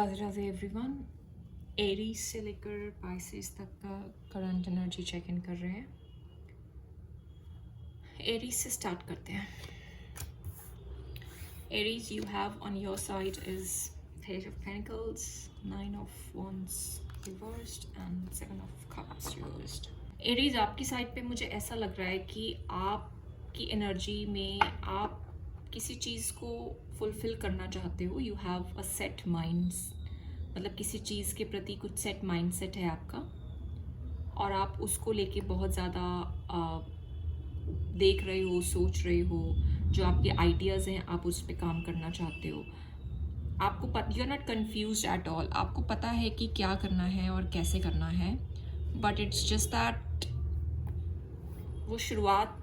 Radhe Radhe everyone. Aries से लेकर Pisces तक का करंट एनर्जी चेक इन कर रहे हैं। एरीज से स्टार्ट करते हैं। Aries, you have on your side is page of pentacles, 9 of wands reversed and 7 of cups reversed. Aries, आपकी साइड पे मुझे ऐसा लग रहा है कि आपकी एनर्जी में आप किसी चीज़ को फुलफिल करना चाहते हो। You have a set mind, मतलब किसी चीज़ के प्रति कुछ सेट माइंडसेट है आपका और आप उसको लेके बहुत ज़्यादा देख रहे हो, सोच रहे हो। जो आपके आइडियाज़ हैं आप उस पर काम करना चाहते हो। आपको you are not confuse at all. आपको पता है कि क्या करना है और कैसे करना है, बट इट्स जस्ट दैट वो शुरुआत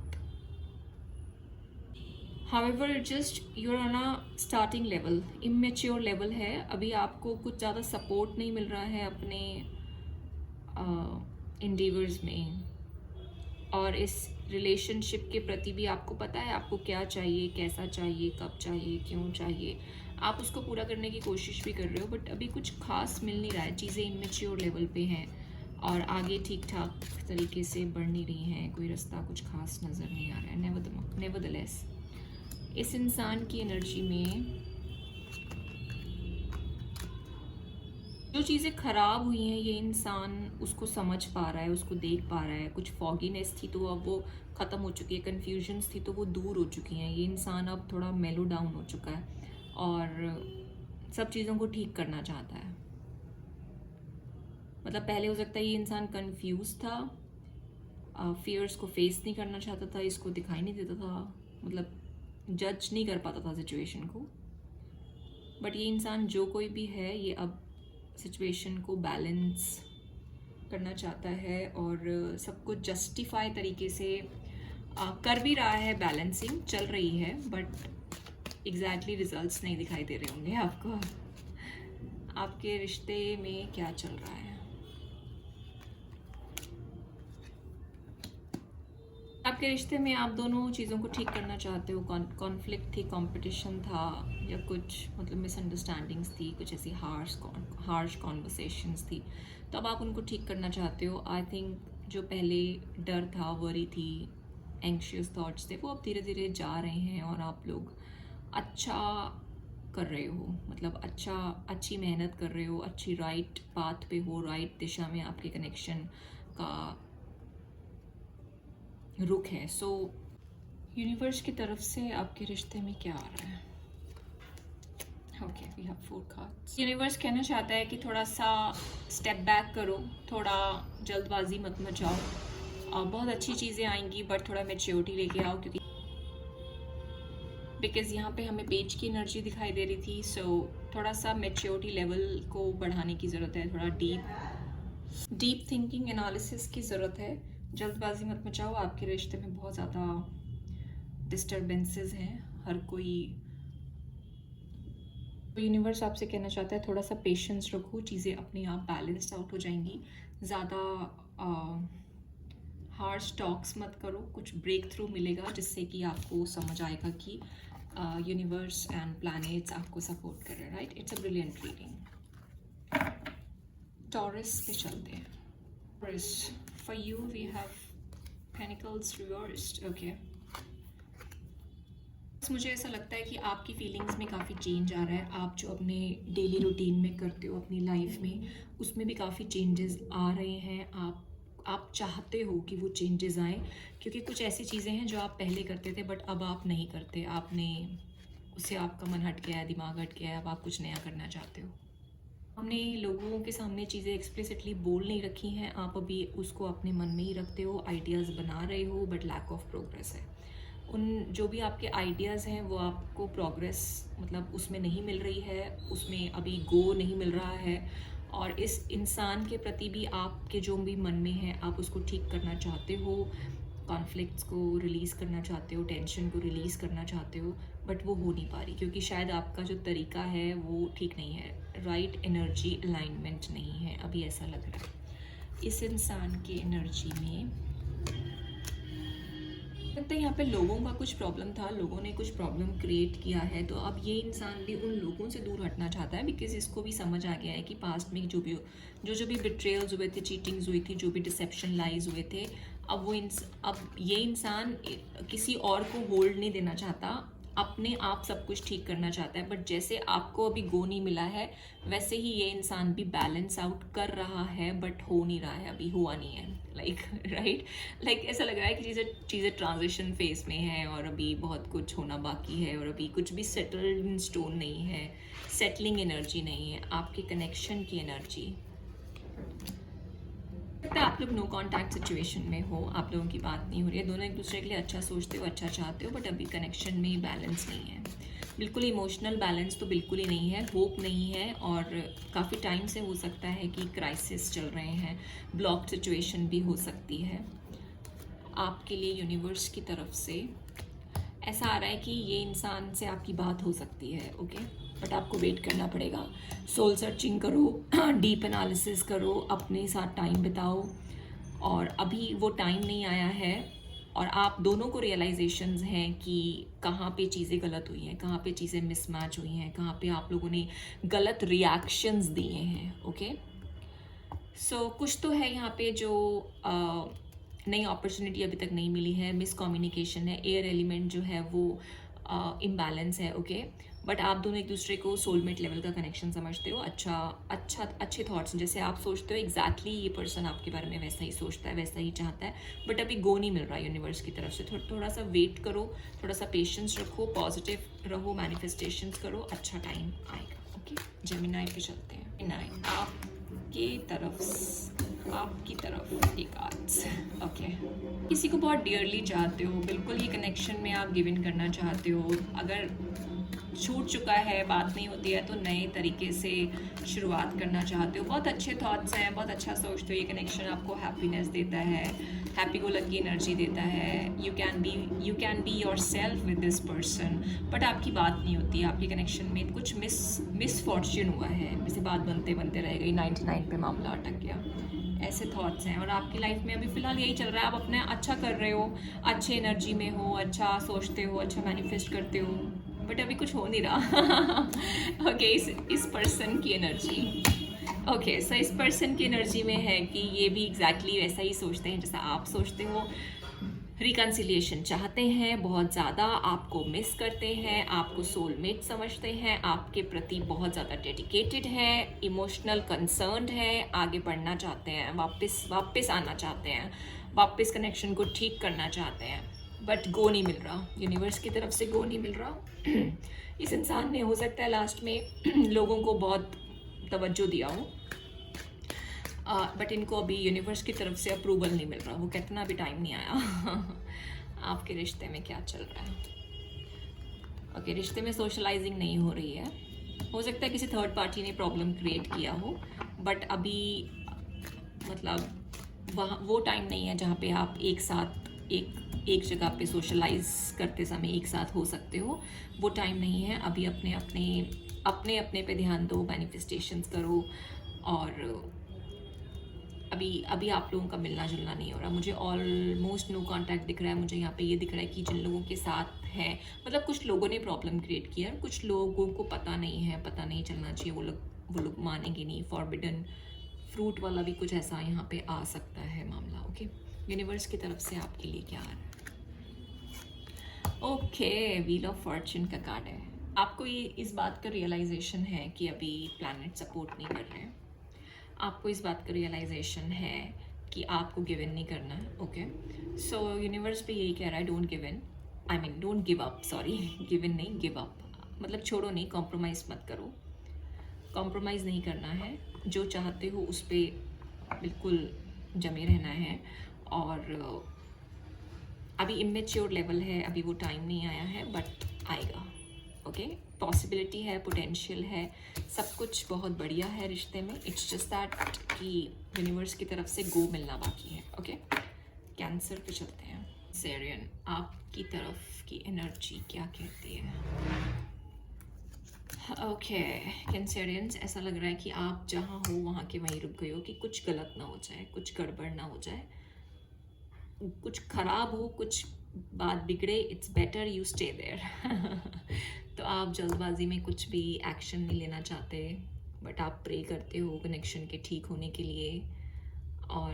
however just you're on a starting level, immature level है। अभी आपको कुछ ज़्यादा सपोर्ट नहीं मिल रहा है अपने इंडीवर्स में, और इस रिलेशनशिप के प्रति भी आपको पता है आपको क्या चाहिए, कैसा चाहिए, कब चाहिए, क्यों चाहिए। आप उसको पूरा करने की कोशिश भी कर रहे हो, बट अभी कुछ खास मिल नहीं रहा है। चीज़ें इमेच्योर लेवल पे हैं और आगे ठीक ठाक तरीके से बढ़ नहीं रही हैं। कोई रास्ता कुछ खास नज़र नहीं आ रहा है। नेवरदलेस इस इंसान की एनर्जी में जो चीज़ें ख़राब हुई हैं ये इंसान उसको समझ पा रहा है, उसको देख पा रहा है। कुछ फॉगीनेस थी तो अब वो ख़त्म हो चुकी है, कन्फ्यूजन्स थी तो वो दूर हो चुकी हैं। ये इंसान अब थोड़ा मेलो डाउन हो चुका है और सब चीज़ों को ठीक करना चाहता है। मतलब पहले हो सकता है ये इंसान कन्फ्यूज था, फियर्स को फेस नहीं करना चाहता था, इसको दिखाई नहीं देता था, मतलब जज नहीं कर पाता था सिचुएशन को। बट ये इंसान जो कोई भी है ये अब सिचुएशन को बैलेंस करना चाहता है और सब कुछ जस्टिफाई तरीके से कर भी रहा है। बैलेंसिंग चल रही है बट एग्जैक्टली रिजल्ट्स नहीं दिखाई दे रहे होंगे आपको। आपके रिश्ते में क्या चल रहा है? आपके रिश्ते में आप दोनों चीज़ों को ठीक करना चाहते हो। कॉन्फ्लिक्ट थी, कंपटीशन था, या कुछ मतलब मिसअंडरस्टैंडिंग्स थी, कुछ ऐसी हार्श कॉन्वर्सेशंस थी, तो अब आप उनको ठीक करना चाहते हो। आई थिंक जो पहले डर था, वरी थी, एंग्शियस थॉट्स थे, वो अब धीरे धीरे जा रहे हैं और आप लोग अच्छा कर रहे हो। मतलब अच्छी मेहनत कर रहे हो, अच्छी राइट पाथ पे हो, राइट दिशा में आपके कनेक्शन का रुख है। सो यूनिवर्स की तरफ से आपके रिश्ते में क्या आ रहा है? Okay, we have 4 cards. Universe कहना चाहता है कि थोड़ा सा स्टेप बैक करो, थोड़ा जल्दबाजी मत मचाओ। बहुत अच्छी चीज़ें आएंगी बट थोड़ा मैच्योरिटी लेके आओ, क्योंकि बिकॉज यहाँ पे हमें पेज की एनर्जी दिखाई दे रही थी। सो थोड़ा सा मैच्योरिटी लेवल को बढ़ाने की ज़रूरत है, थोड़ा डीप थिंकिंग एनालिसिस की ज़रूरत है। जल्दबाजी मत मचाओ। आपके रिश्ते में बहुत ज़्यादा डिस्टर्बेंसेस हैं। हर कोई यूनिवर्स आपसे कहना चाहता है थोड़ा सा पेशेंस रखो, चीज़ें अपने आप बैलेंस्ड आउट हो जाएंगी। ज़्यादा हार्श टॉक्स मत करो, कुछ ब्रेक थ्रू मिलेगा जिससे कि आपको समझ आएगा कि यूनिवर्स एंड प्लैनेट्स आपको सपोर्ट कर रहे हैं। Right, it's a brilliant reading. Taurus पे चलते हैं। Taurus, for you we have pentacles reversed. Okay, मुझे ऐसा लगता है कि आपकी फीलिंग्स में काफ़ी चेंज आ रहा है। आप जो अपने डेली रूटीन में करते हो अपनी लाइफ में, उसमें भी काफ़ी चेंजेस आ रहे हैं। आप चाहते हो कि वो चेंजेस आएँ, क्योंकि कुछ ऐसी चीज़ें हैं जो आप पहले करते थे बट अब आप नहीं करते। आपने उससे आपका मन हट गया है, दिमाग हट गया है, अब आप कुछ नया करना चाहते हो। हमने लोगों के सामने चीज़ें एक्सप्लिसिटली बोल नहीं रखी हैं, आप अभी उसको अपने मन में ही रखते हो, आइडियाज़ बना रहे हो, बट लैक ऑफ प्रोग्रेस है। उन जो भी आपके आइडियाज़ हैं वो आपको प्रोग्रेस मतलब उसमें नहीं मिल रही है, उसमें अभी गो नहीं मिल रहा है। और इस इंसान के प्रति भी आपके जो भी मन में है आप उसको ठीक करना चाहते हो, कॉन्फ्लिक्ट्स को रिलीज़ करना चाहते हो, टेंशन को रिलीज़ करना चाहते हो, बट वो हो नहीं पा रही क्योंकि शायद आपका जो तरीका है वो ठीक नहीं है, राइट एनर्जी अलाइनमेंट नहीं है, अभी ऐसा लग रहा है। इस इंसान की एनर्जी में लगता है यहाँ पे लोगों का कुछ प्रॉब्लम था, लोगों ने कुछ प्रॉब्लम क्रिएट किया है, तो अब ये इंसान भी उन लोगों से दूर हटना चाहता है, बिकॉज इसको भी समझ आ गया है कि पास्ट में जो भी बिट्रेयल्स हुए थे, चीटिंग्स हुई थी, जो भी डिसेप्शन लाइज हुए थे, अब ये इंसान किसी और को होल्ड नहीं देना चाहता, अपने आप सब कुछ ठीक करना चाहता है। बट जैसे आपको अभी गो नहीं मिला है, वैसे ही ये इंसान भी बैलेंस आउट कर रहा है, बट हो नहीं रहा है, अभी हुआ नहीं है, लाइक राइट, लाइक ऐसा लग रहा है कि चीज़ें ट्रांजिशन फेज में है और अभी बहुत कुछ होना बाकी है, और अभी कुछ भी सेटल्ड इन स्टोन नहीं है, सेटलिंग एनर्जी नहीं है, आपके कनेक्शन की एनर्जी। लगता है आप लोग नो कांटेक्ट सिचुएशन में हो, आप लोगों की बात नहीं हो रही है, दोनों एक दूसरे के लिए अच्छा सोचते हो, अच्छा चाहते हो, बट अभी कनेक्शन में बैलेंस नहीं है, बिल्कुल इमोशनल बैलेंस तो बिल्कुल ही नहीं है, होप नहीं है, और काफ़ी टाइम से हो सकता है कि क्राइसिस चल रहे हैं, ब्लॉक सिचुएशन भी हो सकती है। आपके लिए यूनिवर्स की तरफ से ऐसा आ रहा है कि ये इंसान से आपकी बात हो सकती है, ओके, बट आपको वेट करना पड़ेगा, सोल सर्चिंग करो, डीप एनालिसिस करो, अपने साथ टाइम बिताओ, और अभी वो टाइम नहीं आया है, और आप दोनों को रियलाइजेशंस हैं कि कहाँ पे चीज़ें गलत हुई हैं, कहाँ पे चीज़ें मिसमैच हुई हैं, कहाँ पे आप लोगों ने गलत रिएक्शंस दिए हैं, ओके। सो कुछ तो है यहाँ पे जो नई अपॉर्चुनिटी अभी तक नहीं मिली है, मिसकम्युनिकेशन है, एयर एलिमेंट जो है वो इम्बैलेंस है, ओके, बट आप दोनों एक दूसरे को सोलमेट लेवल का कनेक्शन समझते हो, अच्छे थॉट्स, जैसे आप सोचते हो एग्जैक्टली ये पर्सन आपके बारे में वैसा ही सोचता है, वैसा ही चाहता है, बट अभी गो नहीं मिल रहा यूनिवर्स की तरफ से, थोड़ा सा वेट करो, थोड़ा सा पेशेंस रखो, पॉजिटिव रहो, मैनिफेस्टेशंस करो, अच्छा टाइम आएगा, ओके। जेमिनाई पे चलते हैं। जेमिनाई आपकी तरफ एक आर्ट्स, ओके, किसी को बहुत डियरली चाहते हो, बिल्कुल ये कनेक्शन में आप गिव इन करना चाहते हो, अगर छूट चुका है, बात नहीं होती है, तो नए तरीके से शुरुआत करना चाहते हो, बहुत अच्छे थॉट्स हैं, बहुत अच्छा सोचते हो, ये कनेक्शन आपको हैप्पीनेस देता है, हैप्पी गो लकी एनर्जी देता है, you can be your self with this person, but आपकी बात नहीं होती, आपके कनेक्शन में कुछ मिसफॉर्च्यून हुआ है, जैसे बात बनते बनते रह गई, 99 पे मामला अटक गया, ऐसे थॉट्स हैं, और आपकी लाइफ में अभी फ़िलहाल यही चल रहा है, आप अपना अच्छा कर रहे हो, अच्छे एनर्जी में हो, अच्छा सोचते हो, अच्छा मैनिफेस्ट करते हो, बट अभी कुछ हो नहीं रहा। ओके, इस पर्सन की एनर्जी, ओके, सो इस पर्सन की एनर्जी में है कि ये भी एग्जैक्टली वैसा ही सोचते हैं जैसा आप सोचते हो, रिकन्सिलिएशन चाहते हैं, बहुत ज़्यादा आपको मिस करते हैं, आपको सोलमेट समझते हैं, आपके प्रति बहुत ज़्यादा डेडिकेटेड है, इमोशनल कंसर्न्ड है, आगे बढ़ना चाहते हैं, वापस आना चाहते हैं, वापस कनेक्शन को ठीक करना चाहते हैं, बट गो नहीं मिल रहा, यूनिवर्स की तरफ से गो नहीं मिल रहा। इस इंसान ने हो सकता है लास्ट में लोगों को बहुत तवज्जो दिया हो, बट इनको अभी यूनिवर्स की तरफ से अप्रूवल नहीं मिल रहा, वो कहते ना अभी टाइम नहीं आया। आपके रिश्ते में क्या चल रहा है? ओके, रिश्ते में सोशलाइजिंग नहीं हो रही है, हो सकता है किसी थर्ड पार्टी ने प्रॉब्लम क्रिएट किया हो, बट अभी मतलब वहाँ वो टाइम नहीं है जहाँ पे आप एक साथ एक जगह पे सोशलाइज करते समय एक साथ हो सकते हो, वो टाइम नहीं है अभी। अपने पे ध्यान दो, मैनिफेस्टेशंस करो, और अभी आप लोगों का मिलना जुलना नहीं हो रहा, मुझे ऑलमोस्ट नो कांटेक्ट दिख रहा है, मुझे यहाँ पे ये दिख रहा है कि जिन लोगों के साथ है, मतलब कुछ लोगों ने प्रॉब्लम क्रिएट किया, कुछ लोगों को पता नहीं चलना चाहिए, वो लोग मानेंगे नहीं, फॉरबिडन फ्रूट वाला भी कुछ ऐसा यहाँ पे आ सकता है मामला, ओके। यूनिवर्स की तरफ से आपके लिए क्या आ रहा है? ओके, व्हील ऑफ फॉर्च्यून का कार्ड है, आपको ये इस बात का रियलाइजेशन है कि अभी प्लैनेट सपोर्ट नहीं कर रहे हैं, आपको इस बात का रियलाइजेशन है कि आपको गिव इन नहीं करना है, ओके। सो यूनिवर्स पे यही कह रहा है, don't give in, I mean don't give up, sorry, give in नहीं, गिव अप, मतलब छोड़ो नहीं, कॉम्प्रोमाइज़ मत करो, कॉम्प्रोमाइज़ नहीं करना है, जो चाहते हो उस पर बिल्कुल जमे रहना है, और अभी इमेच्योर लेवल है, अभी वो टाइम नहीं आया है, बट आएगा, ओके। पॉसिबिलिटी है, पोटेंशियल है, सब कुछ बहुत बढ़िया है रिश्ते में, इट्स जस्ट दैट कि यूनिवर्स की तरफ से गो मिलना बाकी है, ओके। कैंसर पे चलते हैं। सेरियन, आपकी तरफ की एनर्जी क्या कहती है? ओके, कैंसरियंस, ऐसा लग रहा है कि आप जहाँ हो वहाँ के वहीं रुक गए हो, कि कुछ गलत ना हो जाए, कुछ गड़बड़ ना हो जाए, कुछ खराब हो, कुछ बात बिगड़े, it's better you stay there. तो आप जल्दबाजी में कुछ भी एक्शन नहीं लेना चाहते, बट आप प्रे करते हो कनेक्शन के ठीक होने के लिए, और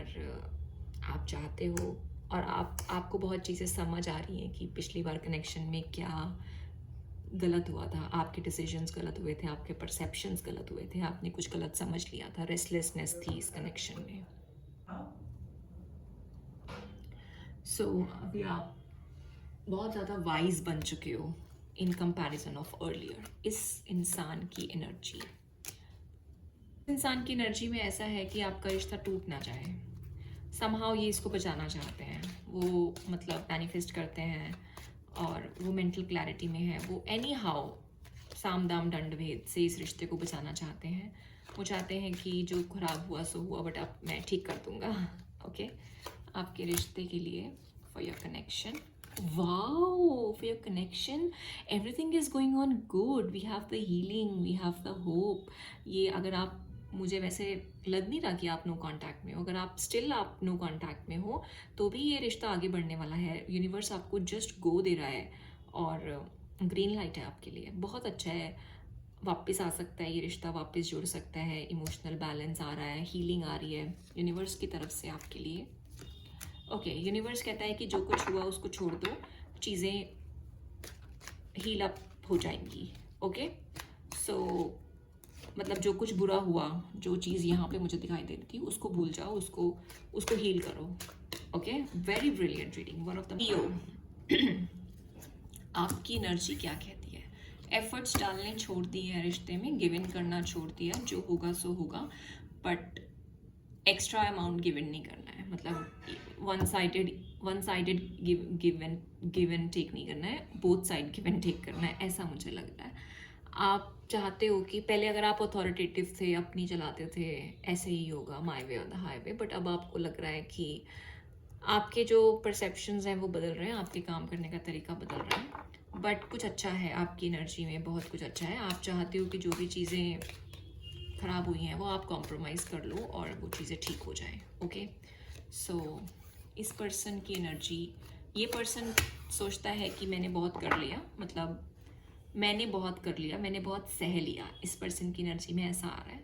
आप चाहते हो, और आपको बहुत चीज़ें समझ आ रही हैं कि पिछली बार कनेक्शन में क्या गलत हुआ था, आपके डिसीजंस गलत हुए थे, आपके परसेप्शंस गलत हुए थे, आपने कुछ गलत समझ लिया था, रेस्टलेसनेस थी इस कनेक्शन में। सो अभी आप बहुत ज़्यादा वाइज बन चुके हो इन कंपैरिजन ऑफ अर्लियर। इस इंसान की एनर्जी में ऐसा है कि आपका रिश्ता टूट ना जाए, समहाउ ये इसको बचाना चाहते हैं, वो मतलब मैनिफेस्ट करते हैं, और वो मेंटल क्लैरिटी में है, वो एनी हाउ साम दाम दंड भेद से इस रिश्ते को बचाना चाहते हैं। वो चाहते हैं कि जो खराब हुआ सो हुआ, बट अब मैं ठीक कर दूंगा। ओके, आपके रिश्ते के लिए, for your connection, wow, for your connection everything is going on good, we have the healing, we have the hope. ये अगर आप, मुझे वैसे लग नहीं रहा कि आप नो कांटेक्ट में हो, अगर आप स्टिल आप नो कांटेक्ट में हो तो भी ये रिश्ता आगे बढ़ने वाला है। यूनिवर्स आपको जस्ट गो दे रहा है, और ग्रीन लाइट है आपके लिए, बहुत अच्छा है। वापस आ सकता है ये रिश्ता, वापस जुड़ सकता है, इमोशनल बैलेंस आ रहा है, हीलिंग आ रही है यूनिवर्स की तरफ से आपके लिए। ओके, यूनिवर्स कहता है कि जो कुछ हुआ उसको छोड़ दो, चीज़ें हील अप हो जाएंगी। ओके, सो मतलब जो कुछ बुरा हुआ, जो चीज़ यहाँ पे मुझे दिखाई दे रही थी, उसको भूल जाओ, उसको हील करो। Okay, very brilliant reading, one of the आपकी एनर्जी क्या कहती है? एफर्ट्स डालने छोड़ दिए हैं रिश्ते में, गिव इन करना छोड़ दिया, जो होगा सो होगा, but extra amount give in नहीं करना है, मतलब one sided give and take नहीं करना है, both side give and take करना है, ऐसा मुझे लग रहा है। आप चाहते हो कि पहले अगर आप अथॉरिटेटिव थे, अपनी चलाते थे, ऐसे ही होगा, माय वे और द हाईवे, बट अब आपको लग रहा है कि आपके जो परसेप्शंस हैं वो बदल रहे हैं, आपके काम करने का तरीका बदल रहा है, बट कुछ अच्छा है आपकी एनर्जी में, बहुत कुछ अच्छा है। आप चाहते हो कि जो भी चीज़ें ख़राब हुई हैं वो आप कॉम्प्रोमाइज़ कर लो और वो चीज़ें ठीक हो जाएं। ओके, सो इस पर्सन की एनर्जी, ये पर्सन सोचता है कि मैंने बहुत कर लिया, मतलब मैंने बहुत कर लिया, मैंने बहुत सह लिया। इस पर्सन की एनर्जी में ऐसा आ रहा है,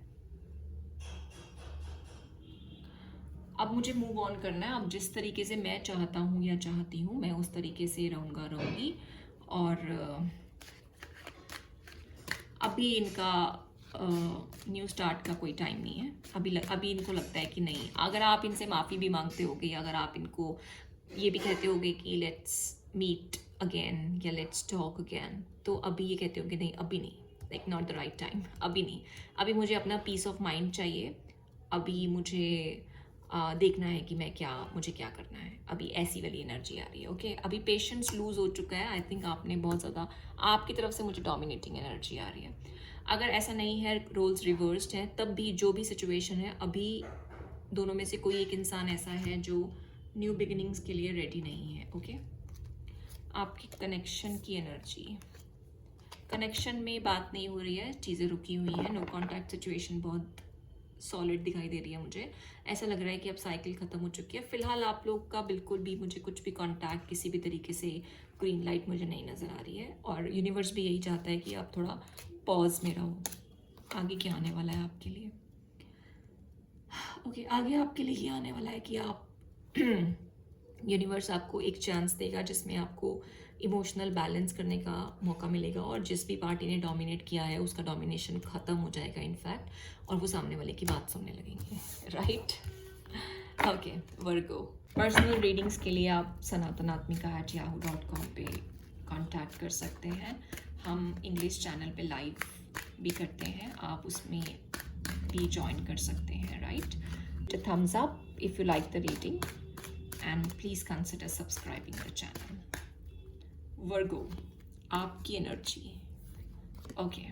अब मुझे मूव ऑन करना है, अब जिस तरीके से मैं चाहता हूँ या चाहती हूँ मैं उस तरीके से रहूँगी, और अभी इनका न्यू स्टार्ट का कोई टाइम नहीं है। अभी इनको लगता है कि नहीं, अगर आप इनसे माफ़ी भी मांगते होगे, अगर आप इनको ये भी कहते होगे कि लेट्स मीट अगेन या लेट्स टॉक अगेन, तो अभी ये कहते होगे नहीं, अभी नहीं, like not the right time, अभी नहीं, अभी मुझे अपना पीस ऑफ माइंड चाहिए, अभी मुझे देखना है कि मुझे क्या करना है, अभी ऐसी वाली एनर्जी आ रही है। ओके, अभी पेशेंस लूज हो चुका है, आई थिंक आपने बहुत ज़्यादा, आपकी तरफ से मुझे डोमिनेटिंग एनर्जी आ रही है। अगर ऐसा नहीं है, रोल्स रिवर्स्ड हैं, तब भी जो भी सिचुएशन है, अभी दोनों में से कोई एक इंसान ऐसा है जो न्यू बिगिनिंग्स के लिए रेडी नहीं है। ओके, आपकी कनेक्शन की एनर्जी, कनेक्शन में बात नहीं हो रही है, चीज़ें रुकी हुई हैं, नो कॉन्टैक्ट सिचुएशन बहुत सॉलिड दिखाई दे रही है मुझे, ऐसा लग रहा है कि अब साइकिल ख़त्म हो चुकी है। फिलहाल आप लोग का बिल्कुल भी मुझे कुछ भी कॉन्टैक्ट किसी भी तरीके से ग्रीन लाइट मुझे नहीं नज़र आ रही है, और यूनिवर्स भी यही चाहता है कि आप थोड़ा पॉज में रहो। आगे क्या आने वाला है आपके लिए? ओके, आगे आपके लिए ये आने वाला है कि आप यूनिवर्स आपको एक चांस देगा जिसमें आपको इमोशनल बैलेंस करने का मौका मिलेगा, और जिस भी पार्टी ने डोमिनेट किया है उसका डोमिनेशन ख़त्म हो जाएगा इनफैक्ट, और वो सामने वाले की बात सुनने लगेंगे। राइट, ओके, वर्गो, पर्सनल रीडिंग्स के लिए आप sanatanaatmika@yahoo.com पे कांटेक्ट कर सकते हैं। हम इंग्लिश चैनल पे लाइव भी करते हैं, आप उसमें भी ज्वाइन कर सकते हैं। Right, thumbs up if you like the reading, and please consider subscribing the channel. Virgo, आपकी एनर्जी, ओके,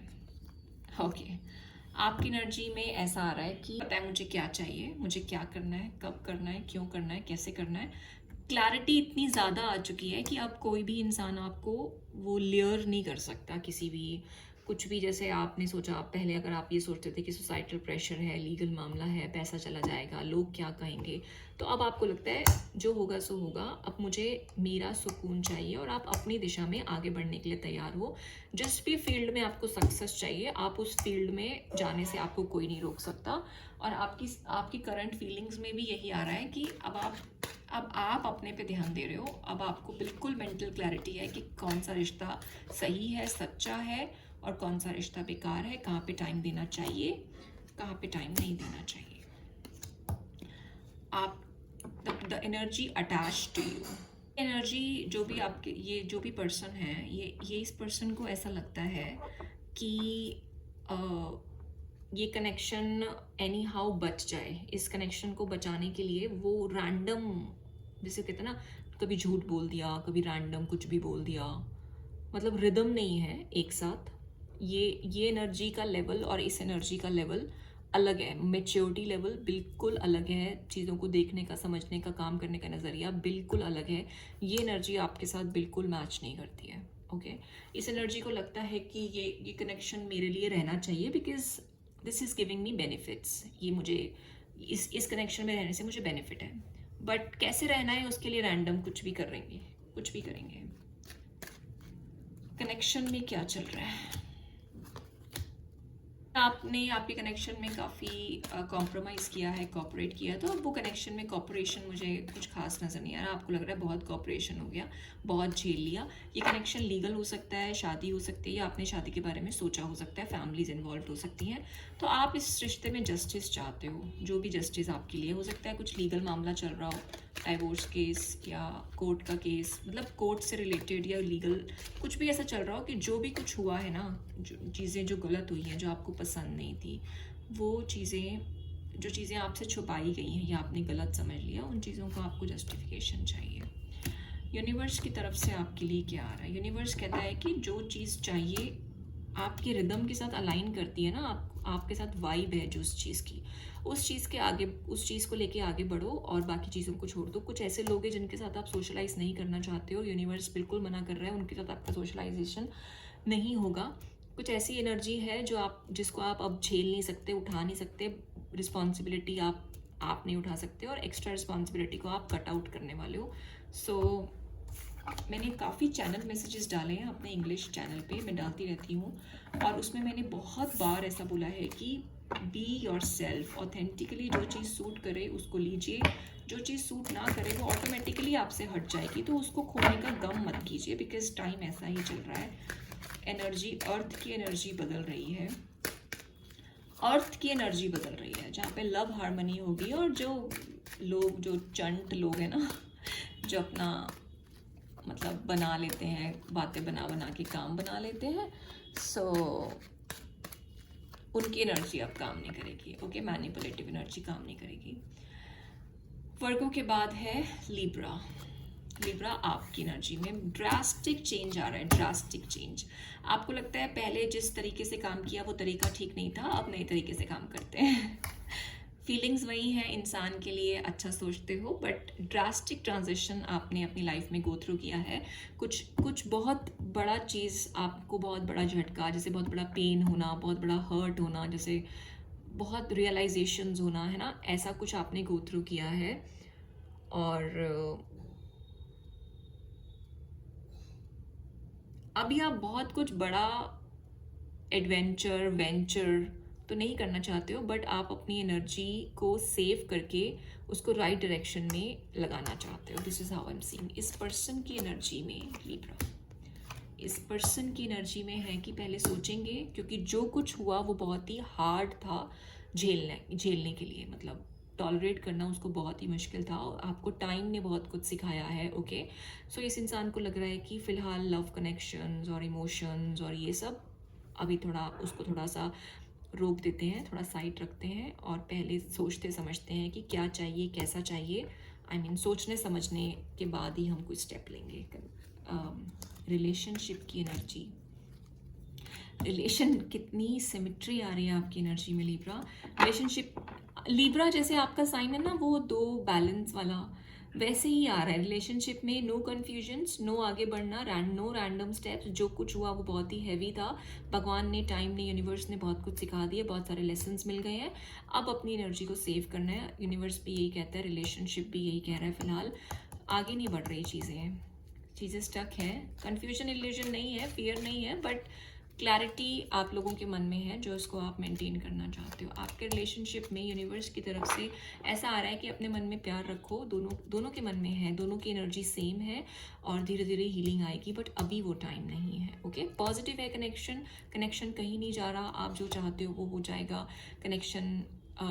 आपकी एनर्जी में ऐसा आ रहा है कि पता है मुझे क्या चाहिए, मुझे क्या करना है, कब करना है, क्यों करना है, कैसे करना है। क्लैरिटी इतनी ज़्यादा आ चुकी है कि अब कोई भी इंसान आपको वो लेयर नहीं कर सकता किसी भी कुछ भी, जैसे आपने सोचा पहले, अगर आप ये सोचते थे कि सोसाइटल प्रेशर है, लीगल मामला है, पैसा चला जाएगा, लोग क्या कहेंगे, तो अब आपको लगता है जो होगा सो होगा, अब मुझे मेरा सुकून चाहिए और आप अपनी दिशा में आगे बढ़ने के लिए तैयार हो। जिस भी फील्ड में आपको सक्सेस चाहिए, आप उस फील्ड में जाने से आपको कोई नहीं रोक सकता। और आपकी करंट फीलिंग्स में भी यही आ रहा है कि अब आप अपने पे ध्यान दे रहे हो। अब आपको बिल्कुल मेंटल क्लैरिटी है कि कौन सा रिश्ता सही है, सच्चा है, और कौन सा रिश्ता बेकार है, कहाँ पे टाइम देना चाहिए, कहाँ पे टाइम नहीं देना चाहिए। आप the energy attach to you, energy जो भी आपके, ये जो भी पर्सन है, ये इस पर्सन को ऐसा लगता है कि ये कनेक्शन एनी हाउ बच जाए। इस कनेक्शन को बचाने के लिए वो रैंडम, जैसे कहते हैं ना, कभी झूठ बोल दिया, कभी रैंडम कुछ भी बोल दिया, मतलब रिदम नहीं है एक साथ। ये एनर्जी का लेवल और इस एनर्जी का लेवल अलग है, मेच्योरिटी लेवल बिल्कुल अलग है, चीज़ों को देखने का, समझने का, काम करने का नज़रिया बिल्कुल अलग है। ये एनर्जी आपके साथ बिल्कुल मैच नहीं करती है। ओके, इस एनर्जी को लगता है कि ये कनेक्शन मेरे लिए रहना चाहिए because this is giving me benefits, ये मुझे इस कनेक्शन में रहने से मुझे बेनिफिट है। बट कैसे रहना है उसके लिए रैंडम कुछ भी करेंगे, कुछ भी करेंगे। कनेक्शन में क्या चल रहा है, आपने आपके कनेक्शन में काफ़ी कॉम्प्रोमाइज़ किया है, कॉपरेट किया, तो अब वो कनेक्शन में कॉपरेशन मुझे कुछ खास नज़र नहीं आ रहा। आपको लग रहा है बहुत कॉपरेशन हो गया, बहुत झेल लिया। ये कनेक्शन लीगल हो सकता है, शादी हो सकती है, या आपने शादी के बारे में सोचा हो सकता है, फैमिलीज इन्वॉल्व हो सकती हैं। तो आप इस रिश्ते में जस्टिस चाहते हो, जो भी जस्टिस आपके लिए हो सकता है। कुछ लीगल मामला चल रहा हो, डाइवोर्स केस या कोर्ट का केस, मतलब कोर्ट से रिलेटेड या लीगल कुछ भी ऐसा चल रहा हो कि जो भी कुछ हुआ है ना, जो चीज़ें जो गलत हुई हैं, जो आपको पसंद नहीं थी, वो चीज़ें, जो चीज़ें आपसे छुपाई गई हैं या आपने गलत समझ लिया, उन चीज़ों को आपको जस्टिफिकेशन चाहिए। यूनिवर्स की तरफ से आपके लिए क्या आ रहा है? यूनिवर्स कहता है कि जो चीज़ चाहिए आपके रिदम के साथ अलाइन करती है ना, आपके साथ वाइब है जो उस चीज़ की, उस चीज़ के आगे, उस चीज़ को लेके आगे बढ़ो और बाकी चीज़ों को छोड़ दो। कुछ ऐसे लोग हैं जिनके साथ आप सोशलाइज नहीं करना चाहते हो, यूनिवर्स बिल्कुल मना कर रहा है, उनके साथ आपका सोशलाइजेशन नहीं होगा। कुछ ऐसी एनर्जी है जिसको आप अब झेल नहीं सकते, उठा नहीं सकते, रिस्पॉन्सिबिलिटी आप नहीं उठा सकते, और एक्स्ट्रा रिस्पॉन्सिबिलिटी को आप कट आउट करने वाले हो। सो मैंने काफ़ी चैनल मैसेजेस डाले हैं अपने इंग्लिश चैनल पे, मैं डालती रहती हूँ, और उसमें मैंने बहुत बार ऐसा बोला है कि बी योर सेल्फ, ऑथेंटिकली जो चीज़ सूट करे उसको लीजिए, जो चीज़ सूट ना करे वो ऑटोमेटिकली आपसे हट जाएगी, तो उसको खोने का गम मत कीजिए, बिकॉज टाइम ऐसा ही चल रहा है। एनर्जी, अर्थ की एनर्जी बदल रही है, अर्थ की एनर्जी बदल रही है, जहाँ पे लव हार्मनी होगी, और जो चंट लोग हैं ना, जो अपना मतलब बना लेते हैं, बातें बना बना के काम बना लेते हैं, सो उनकी एनर्जी अब काम नहीं करेगी। ओके, मैनिपुलेटिव एनर्जी काम नहीं करेगी। वर्गों के बाद है लिब्रा। लिब्रा आपकी एनर्जी में ड्रास्टिक चेंज आ रहा है, ड्रास्टिक चेंज। आपको लगता है पहले जिस तरीके से काम किया वो तरीका ठीक नहीं था, अब नए तरीके से काम करते हैं। फीलिंग्स वही हैं, इंसान के लिए अच्छा सोचते हो, बट ड्रास्टिक ट्रांजिशन आपने अपनी लाइफ में गो थ्रू किया है। कुछ बहुत बड़ा चीज़, आपको बहुत बड़ा झटका, जैसे बहुत बड़ा पेन होना, बहुत बड़ा हर्ट होना, जैसे बहुत रियलाइजेशंस होना, है ना, ऐसा कुछ आपने गो थ्रू किया है। और अभी आप बहुत कुछ बड़ा एडवेंचर, वेंचर तो नहीं करना चाहते हो, बट आप अपनी एनर्जी को सेव करके उसको राइट डायरेक्शन में लगाना चाहते हो। This is how I am seeing. इस पर्सन की एनर्जी में लिब्रा, इस पर्सन की एनर्जी में है कि पहले सोचेंगे, क्योंकि जो कुछ हुआ वो बहुत ही हार्ड था झेलने के लिए, मतलब टॉलरेट करना उसको बहुत ही मुश्किल था, और आपको टाइम ने बहुत कुछ सिखाया है। ओके, सो इस इंसान को लग रहा है कि फ़िलहाल लव कनेक्शंस और इमोशंस और ये सब अभी थोड़ा सा रोक देते हैं, थोड़ा साइड रखते हैं, और पहले सोचते समझते हैं कि क्या चाहिए, कैसा चाहिए। आई मीन सोचने समझने के बाद ही हम कोई स्टेप लेंगे। रिलेशनशिप की एनर्जी, रिलेशन, कितनी सिमेट्री आ रही है आपकी एनर्जी में लिब्रा। रिलेशनशिप, लिब्रा जैसे आपका साइन है ना, वो दो बैलेंस वाला, वैसे ही आ रहा है रिलेशनशिप में। नो कन्फ्यूजन्स, नो आगे बढ़ना, नो रैंडम स्टेप्स। जो कुछ हुआ वो बहुत ही हैवी था। भगवान ने, टाइम ने, यूनिवर्स ने बहुत कुछ सिखा दिया, बहुत सारे लेसन्स मिल गए हैं। अब अपनी एनर्जी को सेव करना है। यूनिवर्स भी यही कहता है, रिलेशनशिप भी यही कह रहा है। फिलहाल आगे नहीं बढ़ रही चीज़ें स्टक हैं। कन्फ्यूजन इल्यूजन नहीं है, फियर नहीं है, बट क्लैरिटी आप लोगों के मन में है जो उसको आप मेंटेन करना चाहते हो। आपके रिलेशनशिप में यूनिवर्स की तरफ से ऐसा आ रहा है कि अपने मन में प्यार रखो, दोनों के मन में है, दोनों की एनर्जी सेम है और धीरे धीरे हीलिंग आएगी, बट अभी वो टाइम नहीं है। ओके, पॉजिटिव है कनेक्शन कहीं नहीं जा रहा। आप जो चाहते हो वो हो जाएगा। कनेक्शन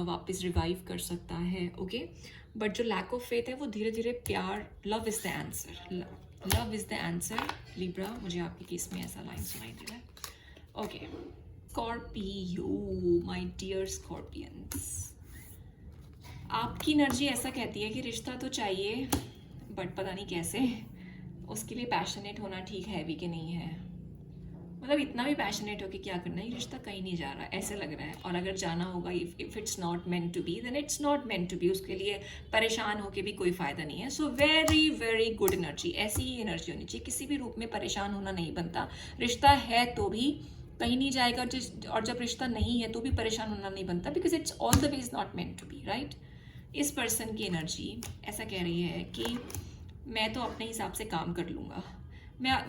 वापस रिवाइव कर सकता है। ओके, बट जो लैक ऑफ फेथ है वो धीरे धीरे प्यार, love is the answer, love is the answer. Libra, मुझे आपके केस में ऐसा लाइन सुनाई दे रहा है। Okay, Scorpio, my dear Scorpions, आपकी एनर्जी ऐसा कहती है कि रिश्ता तो चाहिए, बट पता नहीं कैसे। उसके लिए पैशनेट होना ठीक है भी कि नहीं है। मतलब इतना भी पैशनेट हो कि क्या करना है, रिश्ता कहीं नहीं जा रहा, ऐसे लग रहा है। और अगर जाना होगा, if it's not meant to be, then it's not meant to be. उसके लिए परेशान होके भी कोई फ़ायदा नहीं है। So very very good energy, ऐसी ही एनर्जी होनी चाहिए। किसी भी रूप में परेशान होना नहीं बनता। रिश्ता है तो भी कहीं नहीं जाएगा, और जब रिश्ता नहीं है तो भी परेशान होना नहीं बनता, because it's all the way is not meant to be, right. इस पर्सन की एनर्जी ऐसा कह रही है कि मैं तो अपने हिसाब से काम कर लूँगा,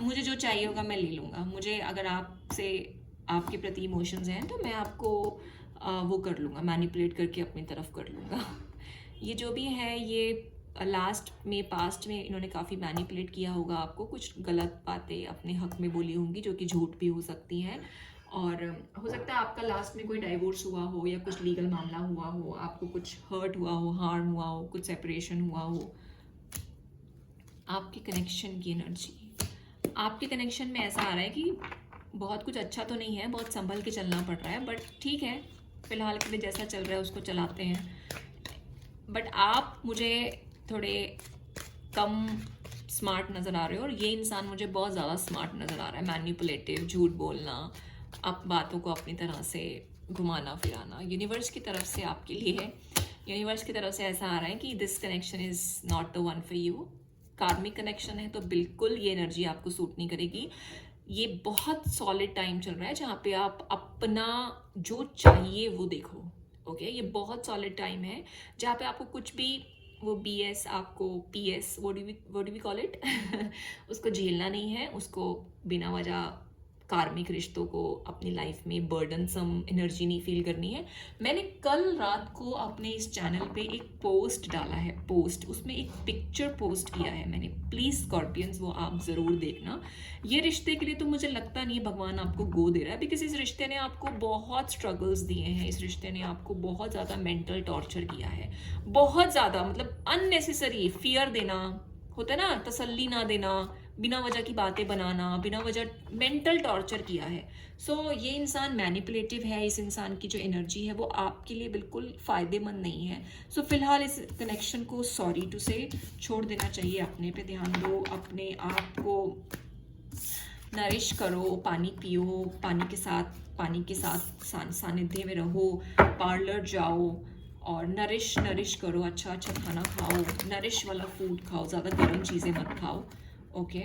मुझे जो चाहिए होगा मैं ले लूँगा। मुझे अगर आपसे, आपके प्रति इमोशंस हैं तो मैं आपको वो कर लूँगा, मैनिपुलेट करके अपनी तरफ कर लूँगा। ये जो भी है, ये पास्ट में इन्होंने काफ़ी मैनिपुलेट किया होगा आपको, कुछ गलत बातें अपने हक में बोली होंगी जो कि झूठ भी हो सकती हैं। और हो सकता है आपका लास्ट में कोई डाइवोर्स हुआ हो या कुछ लीगल मामला हुआ हो, आपको कुछ हर्ट हुआ हो, हार्म हुआ हो, कुछ सेपरेशन हुआ हो। आपके कनेक्शन की एनर्जी, आपके कनेक्शन में ऐसा आ रहा है कि बहुत कुछ अच्छा तो नहीं है, बहुत संभल के चलना पड़ रहा है, बट ठीक है, फिलहाल के लिए जैसा चल रहा है उसको चलाते हैं। बट आप मुझे थोड़े कम स्मार्ट नज़र आ रहे हो और ये इंसान मुझे बहुत ज़्यादा स्मार्ट नज़र आ रहा है। मैनिपुलेटिव, झूठ बोलना, अब बातों को अपनी तरह से घुमाना फिराना। यूनिवर्स की तरफ से आपके लिए है, यूनिवर्स की तरफ से ऐसा आ रहा है कि this connection is not the one for you. Karmic connection है तो बिल्कुल ये एनर्जी आपको सूट नहीं करेगी। ये बहुत सॉलिड टाइम चल रहा है जहाँ पे आप अपना जो चाहिए वो देखो। ओके, ये बहुत सॉलिड टाइम है जहाँ पे आपको कुछ भी वो BS, आपको PS, what do we call it, उसको झेलना नहीं है। उसको बिना वजह कार्मिक रिश्तों को अपनी लाइफ में बर्डनसम एनर्जी नहीं फील करनी है। मैंने कल रात को अपने इस चैनल पे एक पोस्ट डाला है, उसमें एक पिक्चर पोस्ट किया है मैंने। प्लीज़ स्कॉर्पियंस, वो आप ज़रूर देखना। ये रिश्ते के लिए तो मुझे लगता नहीं भगवान आपको गो दे रहा है, बिकॉज इस रिश्ते ने आपको बहुत स्ट्रगल्स दिए हैं। इस रिश्ते ने आपको बहुत ज़्यादा मेंटल टॉर्चर किया है, बहुत ज़्यादा, मतलब अननेसेसरी फियर देना होता है ना, तसल्ली ना देना, बिना वजह की बातें बनाना, बिना वजह मेंटल टॉर्चर किया है। सो ये इंसान मैनिपुलेटिव है। इस इंसान की जो एनर्जी है वो आपके लिए बिल्कुल फ़ायदेमंद नहीं है। सो फिलहाल इस कनेक्शन को सॉरी टू से छोड़ देना चाहिए। अपने पे ध्यान दो, अपने आप को नरिश करो, पानी पियो, पानी के साथ सानिध्य में रहो, पार्लर जाओ और नरिश करो, अच्छा खाना खाओ, नरिश वाला फूड खाओ, ज़्यादा गर्म चीज़ें मत खाओ। Okay,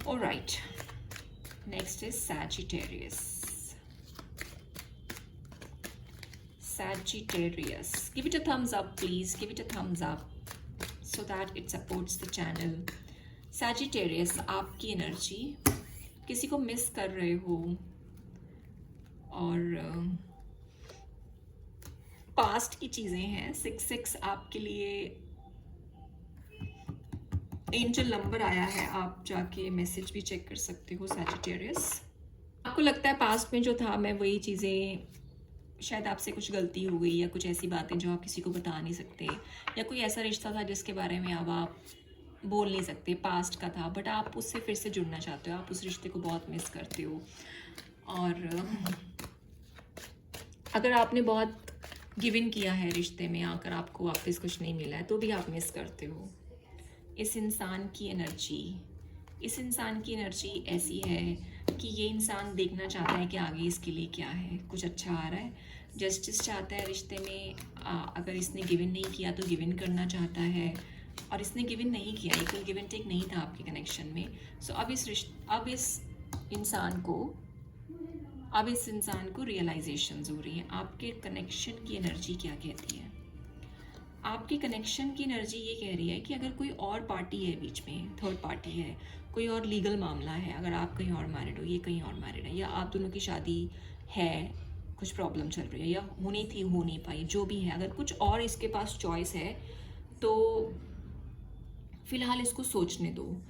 alright, next is Sagittarius. Give it a thumbs up, please. Give it a thumbs up so that it supports the channel. Sagittarius, आपकी एनर्जी, किसी को मिस कर रहे हो और पास्ट की चीज़ें हैं। 66 आपके लिए एंजल नंबर आया है, आप जाके मैसेज भी चेक कर सकते हो Sagittarius। आपको लगता है पास्ट में जो था, मैं वही चीज़ें, शायद आपसे कुछ गलती हो गई या कुछ ऐसी बातें जो आप किसी को बता नहीं सकते, या कोई ऐसा रिश्ता था जिसके बारे में अब आप बोल नहीं सकते, पास्ट का था, बट आप उससे फिर से जुड़ना चाहते हो, आप उस रिश्ते को बहुत मिस करते हो। और अगर आपने बहुत गिव इन किया है रिश्ते में, आकर आपको वापस कुछ नहीं मिला है तो भी आप मिस करते हो। इस इंसान की एनर्जी ऐसी है कि ये इंसान देखना चाहता है कि आगे इसके लिए क्या है, कुछ अच्छा आ रहा है, जस्टिस चाहता है रिश्ते में। अगर इसने गिव इन नहीं किया तो गिव इन करना चाहता है। और इसने गिव इन नहीं किया, एक गिव एंड टेक नहीं था आपके कनेक्शन में। सो अब इस इंसान को रियलाइजेशंस हो रही है। आपके कनेक्शन की एनर्जी क्या कहती है? आपके कनेक्शन की एनर्जी ये कह रही है कि अगर कोई और पार्टी है बीच में, थर्ड पार्टी है, कोई और लीगल मामला है, अगर आप कहीं और मैरिड हो, ये कहीं और मैरिड है, या आप दोनों की शादी है, कुछ प्रॉब्लम चल रही है या होनी थी हो नहीं पाई, जो भी है, अगर कुछ और इसके पास चॉइस है तो फ़िलहाल इसको सोचने दो।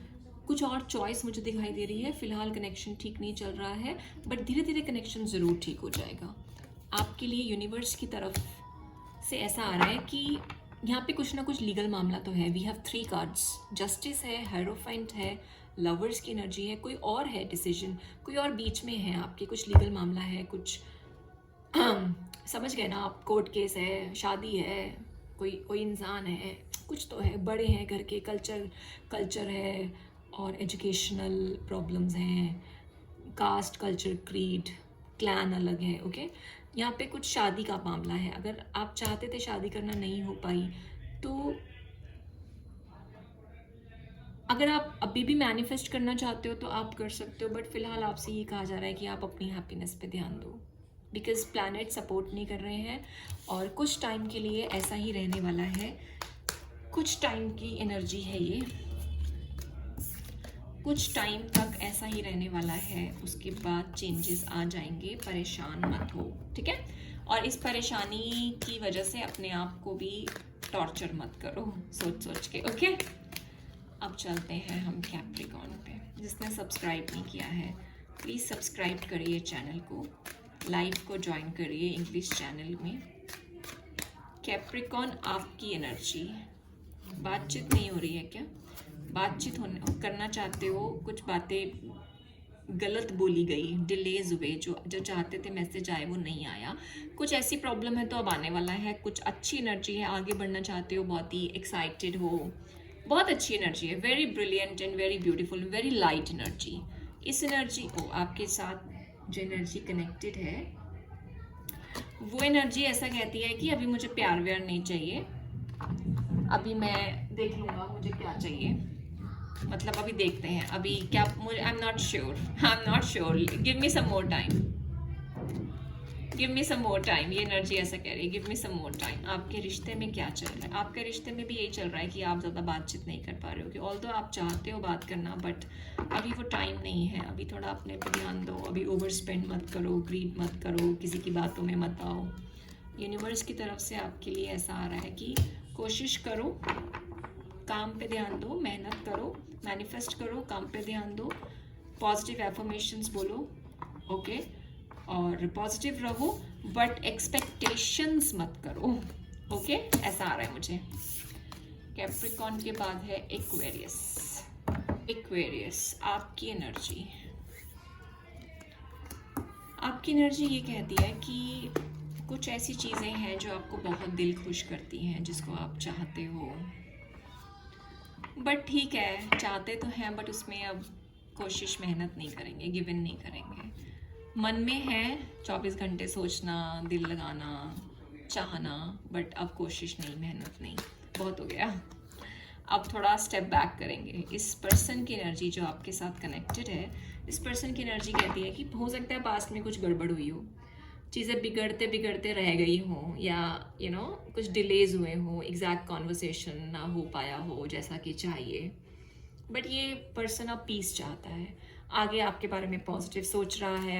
कुछ और चॉइस मुझे दिखाई दे रही है। फ़िलहाल कनेक्शन ठीक नहीं चल रहा है, बट धीरे धीरे कनेक्शन ज़रूर ठीक हो जाएगा। आपके लिए यूनिवर्स की तरफ से ऐसा आ रहा है कि यहाँ पे कुछ ना कुछ लीगल मामला तो है। वी हैव 3 कार्ड्स, जस्टिस है, हेरोफेंट है, लवर्स की एनर्जी है, कोई और है डिसीजन, कोई और बीच में है आपके, कुछ लीगल मामला है, कुछ समझ गए ना आप, कोर्ट केस है, शादी है, कोई इंसान है, कुछ तो है, बड़े हैं घर के, कल्चर है, और एजुकेशनल प्रॉब्लम्स हैं, कास्ट, कल्चर, क्रीड, क्लैन अलग है। ओके, यहाँ पे कुछ शादी का मामला है। अगर आप चाहते थे शादी करना, नहीं हो पाई, तो अगर आप अभी भी मैनिफेस्ट करना चाहते हो तो आप कर सकते हो, बट फिलहाल आपसे ये कहा जा रहा है कि आप अपनी हैप्पीनेस पे ध्यान दो, बिकॉज प्लैनेट सपोर्ट नहीं कर रहे हैं, और कुछ टाइम के लिए ऐसा ही रहने वाला है। कुछ टाइम की एनर्जी है ये, कुछ टाइम तक ऐसा ही रहने वाला है, उसके बाद चेंजेस आ जाएंगे। परेशान मत हो, ठीक है? और इस परेशानी की वजह से अपने आप को भी टॉर्चर मत करो सोच के, ओके? अब चलते हैं हम कैप्रिकॉर्न पे। जिसने सब्सक्राइब नहीं किया है प्लीज़ सब्सक्राइब करिए चैनल को, लाइव को ज्वाइन करिए इंग्लिश चैनल में। कैप्रिकॉर्न, आपकी एनर्जी, बातचीत नहीं हो रही है क्या? बातचीत करना चाहते हो, कुछ बातें गलत बोली गई, डिलेज हुए, जो चाहते थे मैसेज आए वो नहीं आया, कुछ ऐसी प्रॉब्लम है तो अब आने वाला है। कुछ अच्छी एनर्जी है, आगे बढ़ना चाहते हो, बहुत ही एक्साइटेड हो, बहुत अच्छी एनर्जी है, very brilliant and very beautiful, very light energy. इस एनर्जी को आपके साथ जो एनर्जी कनेक्टेड है वो एनर्जी ऐसा कहती है कि अभी मुझे प्यार व्यार नहीं चाहिए, अभी मैं देख लूँगा मुझे क्या चाहिए, मतलब अभी देखते हैं, अभी क्या मुझे, I am not sure, give me some more time, give me some more time. ये एनर्जी ऐसा कह रही है, give me some more time. आपके रिश्ते में क्या चल रहा है? आपके रिश्ते में भी यही चल रहा है कि आप ज़्यादा बातचीत नहीं कर पा रहे हो, कि ऑल्दो आप चाहते हो बात करना, बट अभी वो टाइम नहीं है। अभी थोड़ा अपने पे ध्यान दो, अभी ओवर स्पेंड मत करो, ग्रीड मत करो, किसी की बातों में मत आओ। यूनिवर्स की तरफ से आपके लिए ऐसा आ रहा है कि कोशिश करो, काम पे ध्यान दो, मेहनत करो, मैनिफेस्ट करो, काम पे ध्यान दो, पॉजिटिव एफर्मेशंस बोलो, ओके? और पॉजिटिव रहो, बट एक्सपेक्टेशंस मत करो, ओके? ऐसा आ रहा है मुझे। कैप्रिकॉर्न के बाद है एक्वेरियस। एक्वेरियस, आपकी एनर्जी ये कहती है कि कुछ ऐसी चीज़ें हैं जो आपको बहुत दिल खुश करती हैं, जिसको आप चाहते हो, बट ठीक है, चाहते तो हैं, बट उसमें अब कोशिश, मेहनत नहीं करेंगे, गिव इन नहीं करेंगे। मन में है 24 घंटे सोचना, दिल लगाना, चाहना, बट अब कोशिश नहीं, मेहनत नहीं, बहुत हो गया। अब थोड़ा स्टेप बैक करेंगे। इस पर्सन की एनर्जी जो आपके साथ कनेक्टेड है, इस पर्सन की एनर्जी कहती है कि हो सकता है पास्ट में कुछ गड़बड़ हुई हो, चीज़ें बिगड़ते बिगड़ते रह गई हों, या कुछ डिलेज हुए हों, एग्जैक्ट कॉन्वर्सेशन ना हो पाया हो जैसा कि चाहिए, बट ये पर्सन अब पीस चाहता है, आगे आपके बारे में पॉजिटिव सोच रहा है,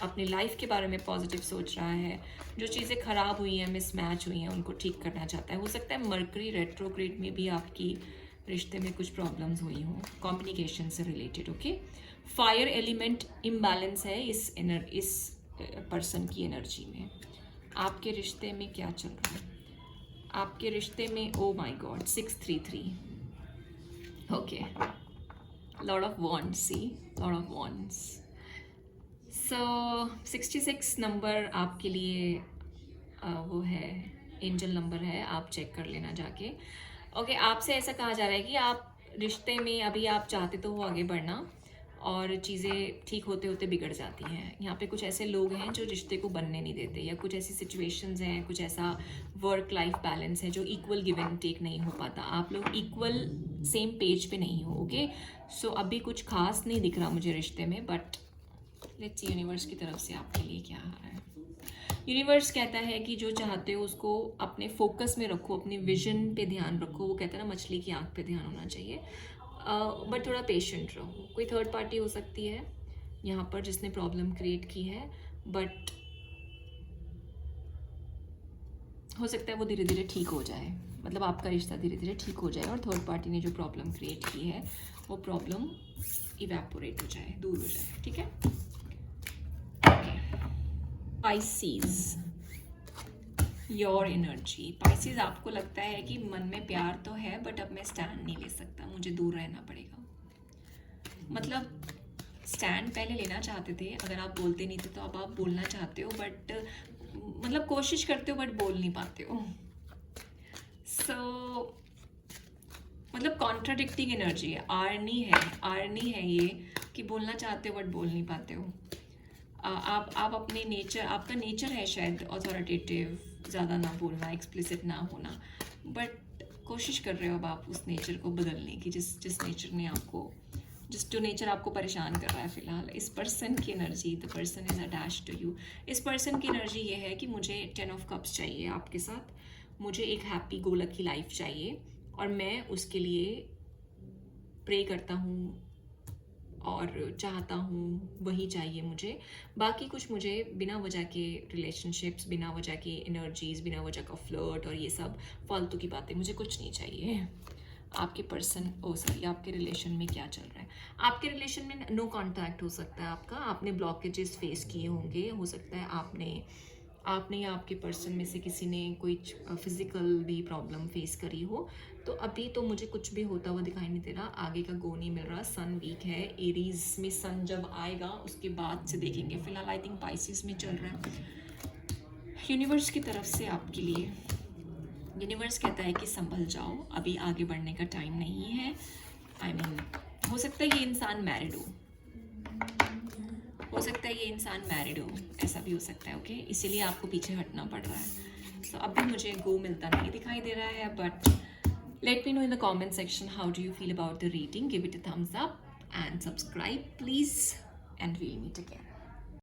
अपने लाइफ के बारे में पॉजिटिव सोच रहा है, जो चीज़ें ख़राब हुई हैं, मिसमैच हुई हैं, उनको ठीक करना चाहता है। हो सकता है मरकरी रेट्रोग्रेड में भी आपकी रिश्ते में कुछ प्रॉब्लम्स हुई हों, कम्युनिकेशन से related, okay? Fire element imbalance है इस पर्सन की एनर्जी में। आपके रिश्ते में क्या चल रहा है? आपके रिश्ते में, oh my god, 633, okay, lord of wands, see, lord of wands. So 66 number आपके लिए वो है, एंजल नंबर है, आप चेक कर लेना जाके, ओके? आपसे ऐसा कहा जा रहा है कि आप रिश्ते में अभी आप चाहते तो हो आगे बढ़ना, और चीज़ें ठीक होते होते बिगड़ जाती हैं। यहाँ पे कुछ ऐसे लोग हैं जो रिश्ते को बनने नहीं देते, या कुछ ऐसी सिचुएशंस हैं, कुछ ऐसा वर्क लाइफ बैलेंस है जो इक्वल गिव एंड टेक नहीं हो पाता, आप लोग इक्वल सेम पेज पे नहीं हो। ओके, सो अभी कुछ खास नहीं दिख रहा मुझे रिश्ते में, बट लेट्स सी यूनिवर्स की तरफ से आपके लिए क्या आ रहा है। यूनिवर्स कहता है कि जो चाहते हो उसको अपने फोकस में रखो, अपने विजन पे ध्यान रखो। वो कहता है ना, मछली की आंख पे ध्यान होना चाहिए, बट थोड़ा पेशेंट रहो। कोई थर्ड पार्टी हो सकती है यहाँ पर जिसने प्रॉब्लम क्रिएट की है, बट हो सकता है वो धीरे धीरे ठीक हो जाए, मतलब आपका रिश्ता धीरे धीरे ठीक हो जाए और थर्ड पार्टी ने जो प्रॉब्लम क्रिएट की है वो प्रॉब्लम इवेपोरेट हो जाए, दूर हो जाए। ठीक है, पाइसीज, योर एनर्जी। पाइसीज, आपको लगता है कि मन में प्यार तो है बट अब मैं स्टैंड नहीं ले सकता, मुझे दूर रहना पड़ेगा। मतलब स्टैंड पहले लेना चाहते थे, अगर आप बोलते नहीं थे तो अब आप बोलना चाहते हो, बट मतलब कोशिश करते हो बट बोल नहीं पाते हो। सो मतलब कॉन्ट्राडिक्टिंग एनर्जी है, आर्नी है ये, कि बोलना चाहते हो बट बोल नहीं पाते हो। आप अपने नेचर, आपका नेचर है शायद अथॉरिटेटिव, ज़्यादा ना बोलना, एक्सप्लिसिट ना होना, बट कोशिश कर रहे हो अब आप उस नेचर को बदलने की, जिस नेचर ने आपको, जो नेचर आपको परेशान कर रहा है फ़िलहाल। इस पर्सन की energy, the person is attach to you. इस पर्सन की एनर्जी ये है कि मुझे 10 ऑफ कप्स चाहिए आपके साथ, मुझे एक हैप्पी गो लकी लाइफ चाहिए, और मैं उसके लिए प्रे करता हूँ और चाहता हूँ, वही चाहिए मुझे। बाकी कुछ मुझे बिना वजह के रिलेशनशिप्स, बिना वजह की एनर्जीज़, बिना वजह का फ्लर्ट और ये सब फालतू की बातें मुझे कुछ नहीं चाहिए। आपके पर्सन, सॉरी, आपके रिलेशन में क्या चल रहा है? आपके रिलेशन में नो कांटेक्ट हो सकता है आपका, आपने ब्लॉकेजेस फेस किए होंगे, हो सकता है आपने या आपके पर्सन में से किसी ने कोई फिजिकल भी प्रॉब्लम फेस करी हो। तो अभी तो मुझे कुछ भी होता हुआ दिखाई नहीं दे रहा, आगे का गो नहीं मिल रहा। सन वीक है, एरीज में सन जब आएगा उसके बाद से देखेंगे। फिलहाल आई थिंक पाइसिस में चल रहा है। यूनिवर्स की तरफ से आपके लिए, यूनिवर्स कहता है कि संभल जाओ, अभी आगे बढ़ने का टाइम नहीं है। आई मीन हो सकता है ये इंसान मैरिड हो सकता है ये इंसान मैरिड हो, ऐसा भी हो सकता है। ओके, इसीलिए आपको पीछे हटना पड़ रहा है। सो अभी मुझे गो मिलता नहीं दिखाई दे रहा है, but let me know in the comment section how do you feel about the reading. Give it a thumbs up and subscribe please, and we'll meet again.